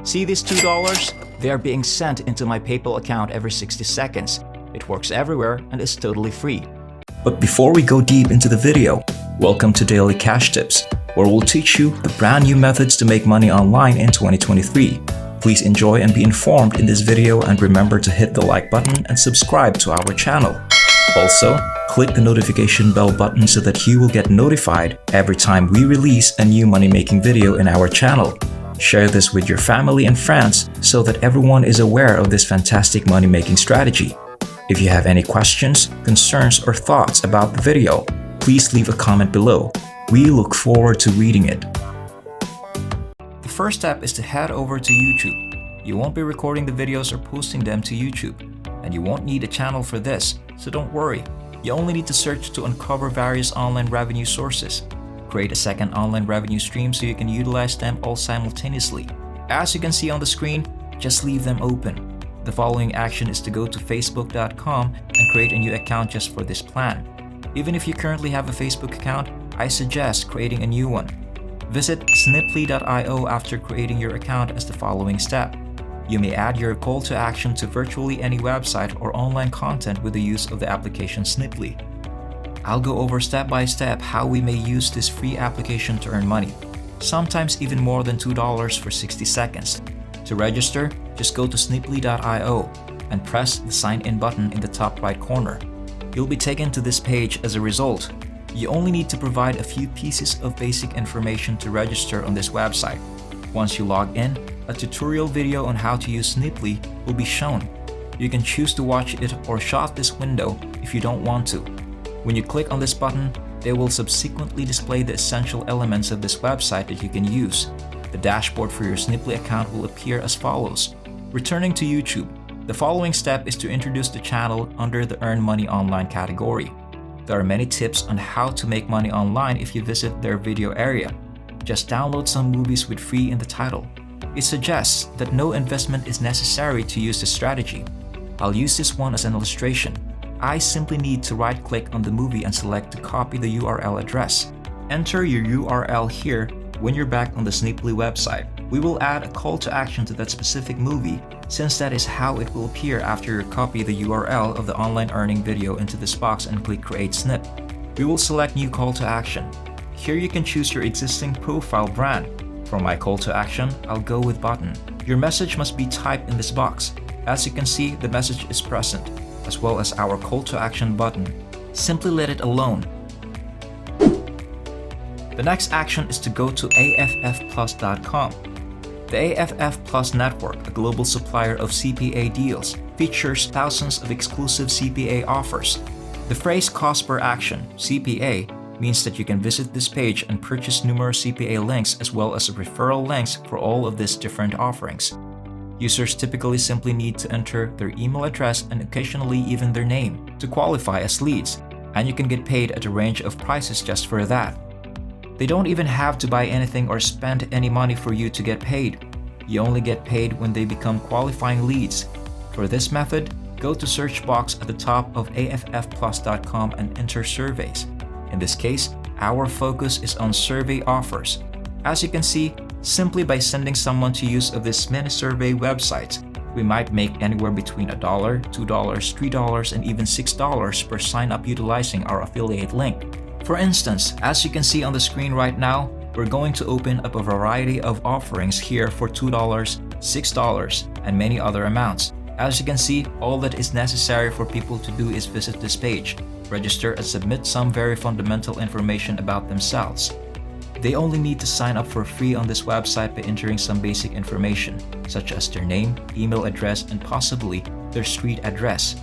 See these $2? They are being sent into my PayPal account every 60 seconds. It works everywhere and is totally free. But before we go deep into the video, welcome to Daily Cash Tips, where we'll teach you the brand new methods to make money online in 2023. Please enjoy and be informed in this video, and remember to hit the like button and subscribe to our channel. Also, click the notification bell button so that you will get notified every time we release a new money-making video in our channel. Share this with your family and friends so that everyone is aware of this fantastic money-making strategy. If you have any questions, concerns, or thoughts about the video, please leave a comment below. We look forward to reading it. The first step is to head over to YouTube. You won't be recording the videos or posting them to YouTube, and you won't need a channel for this, so don't worry. You only need to search to uncover various online revenue sources. Create a second online revenue stream so you can utilize them all simultaneously. As you can see on the screen, just leave them open. The following action is to go to facebook.com and create a new account just for this plan. Even if you currently have a Facebook account, I suggest creating a new one. Visit sniply.io after creating your account as the following step. You may add your call to action to virtually any website or online content with the use of the application Sniply. I'll go over step by step how we may use this free application to earn money, sometimes even more than $2 for 60 seconds. To register, just go to sniply.io and press the sign in button in the top right corner. You'll be taken to this page as a result. You only need to provide a few pieces of basic information to register on this website. Once you log in, a tutorial video on how to use Sniply will be shown. You can choose to watch it or shut this window if you don't want to. When you click on this button, they will subsequently display the essential elements of this website that you can use. The dashboard for your Sniply account will appear as follows. Returning to YouTube, the following step is to introduce the channel under the Earn Money Online category. There are many tips on how to make money online if you visit their video area. Just download some movies with free in the title. It suggests that no investment is necessary to use this strategy. I'll use this one as an illustration. I simply need to right-click on the movie and select to copy the URL address. Enter your URL here when you're back on the Sniply website. We will add a call to action to that specific movie, since that is how it will appear after you copy the URL of the online earning video into this box and click Create Snip. We will select New Call to Action. Here you can choose your existing profile brand. For my call to action, I'll go with button. Your message must be typed in this box. As you can see, the message is present, as well as our call to action button. Simply let it alone. The next action is to go to AFFplus.com. The AFF Plus network, a global supplier of CPA deals, features thousands of exclusive CPA offers. The phrase cost per action, CPA, means that you can visit this page and purchase numerous CPA links as well as referral links for all of these different offerings. Users typically simply need to enter their email address and occasionally even their name to qualify as leads, and you can get paid at a range of prices just for that. They don't even have to buy anything or spend any money for you to get paid. You only get paid when they become qualifying leads. For this method, go to search box at the top of AFFplus.com and enter surveys. In this case, our focus is on survey offers. As you can see, simply by sending someone to use of this mini survey websites, we might make anywhere between $1, $2, $3, and even $6 per sign up utilizing our affiliate link. For instance, as you can see on the screen right now, we're going to open up a variety of offerings here for $2, $6, and many other amounts. As you can see, all that is necessary for people to do is visit this page, register, and submit some very fundamental information about themselves. They only need to sign up for free on this website by entering some basic information, such as their name, email address, and possibly their street address.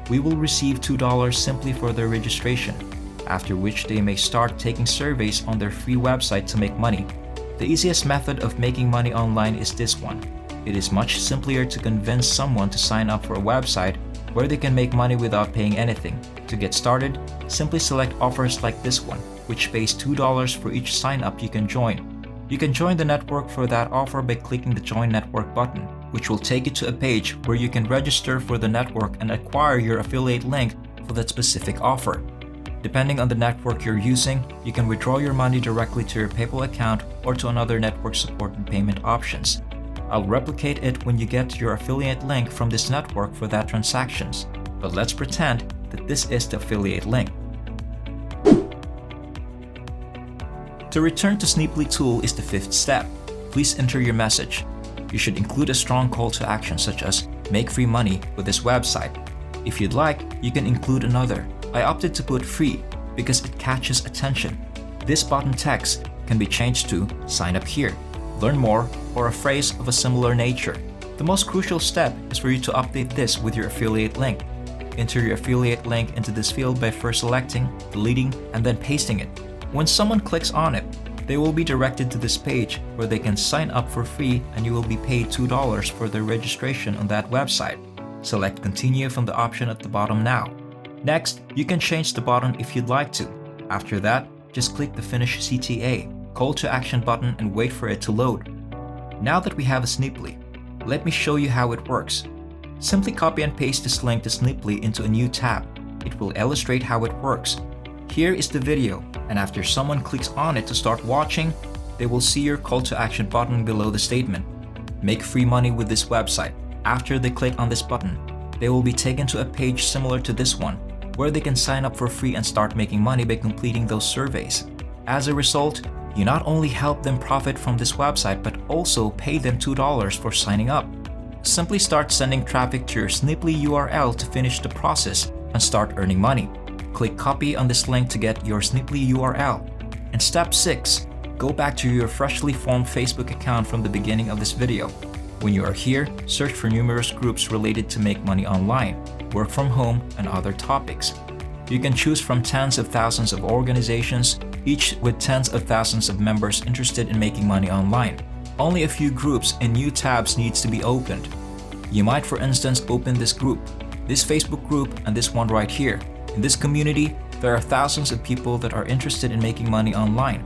We will receive $2 simply for their registration, after which they may start taking surveys on their free website to make money. The easiest method of making money online is this one. It is much simpler to convince someone to sign up for a website where they can make money without paying anything. To get started, simply select offers like this one, which pays $2 for each sign up you can join. You can join the network for that offer by clicking the Join Network button, which will take you to a page where you can register for the network and acquire your affiliate link for that specific offer. Depending on the network you're using, you can withdraw your money directly to your PayPal account or to another network support and payment options. I'll replicate it when you get your affiliate link from this network for that transactions. But let's pretend that this is the affiliate link. To return to Sneaply tool is the fifth step. Please enter your message. You should include a strong call to action such as make free money with this website. If you'd like, you can include another. I opted to put free because it catches attention. This button text can be changed to sign up here, learn more, or a phrase of a similar nature. The most crucial step is for you to update this with your affiliate link. Enter your affiliate link into this field by first selecting, deleting, and then pasting it. When someone clicks on it, they will be directed to this page where they can sign up for free and you will be paid $2 for their registration on that website. Select Continue from the option at the bottom now. Next, you can change the button if you'd like to. After that, just click the Finish CTA, Call to Action button and wait for it to load. Now that we have a Sneaply, let me show you how it works. Simply copy and paste this link to Sneaply into a new tab. It will illustrate how it works. Here is the video, and after someone clicks on it to start watching, they will see your call to action button below the statement. Make free money with this website. After they click on this button, they will be taken to a page similar to this one, where they can sign up for free and start making money by completing those surveys. As a result, you not only help them profit from this website, but also pay them $2 for signing up. Simply start sending traffic to your Sneaply URL to finish the process and start earning money. Click copy on this link to get your Sneaply URL. And step 6, go back to your freshly formed Facebook account from the beginning of this video. When you are here, search for numerous groups related to make money online, work from home, and other topics. You can choose from tens of thousands of organizations, each with tens of thousands of members interested in making money online. Only a few groups and new tabs needs to be opened. You might, for instance, open this group, this Facebook group, and this one right here. In this community, there are thousands of people that are interested in making money online.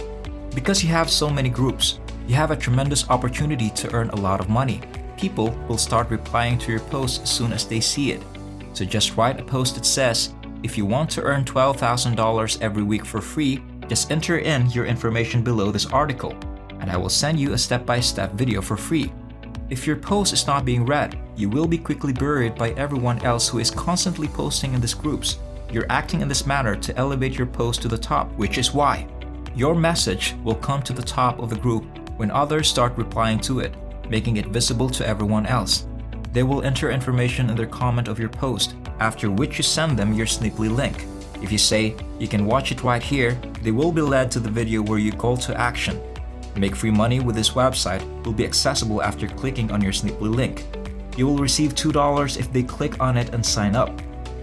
Because you have so many groups, you have a tremendous opportunity to earn a lot of money. People will start replying to your posts as soon as they see it. So just write a post that says, if you want to earn $12,000 every week for free, just enter in your information below this article, and I will send you a step-by-step video for free. If your post is not being read, you will be quickly buried by everyone else who is constantly posting in these groups. You're acting in this manner to elevate your post to the top, which is why your message will come to the top of the group when others start replying to it, making it visible to everyone else. They will enter information in their comment of your post, after which you send them your Sneaply link. If you say, you can watch it right here, they will be led to the video where you call to action. Make free money with this website will be accessible after clicking on your Sneaply link. You will receive $2 if they click on it and sign up.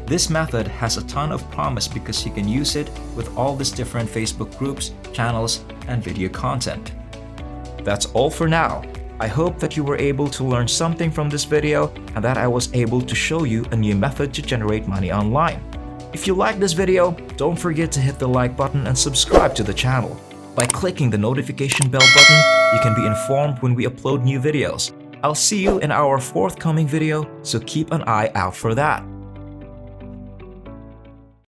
This method has a ton of promise because you can use it with all these different Facebook groups, channels, and video content. That's all for now. I hope that you were able to learn something from this video and that I was able to show you a new method to generate money online. If you like this video, don't forget to hit the like button and subscribe to the channel. By clicking the notification bell button, you can be informed when we upload new videos. I'll see you in our forthcoming video, so keep an eye out for that.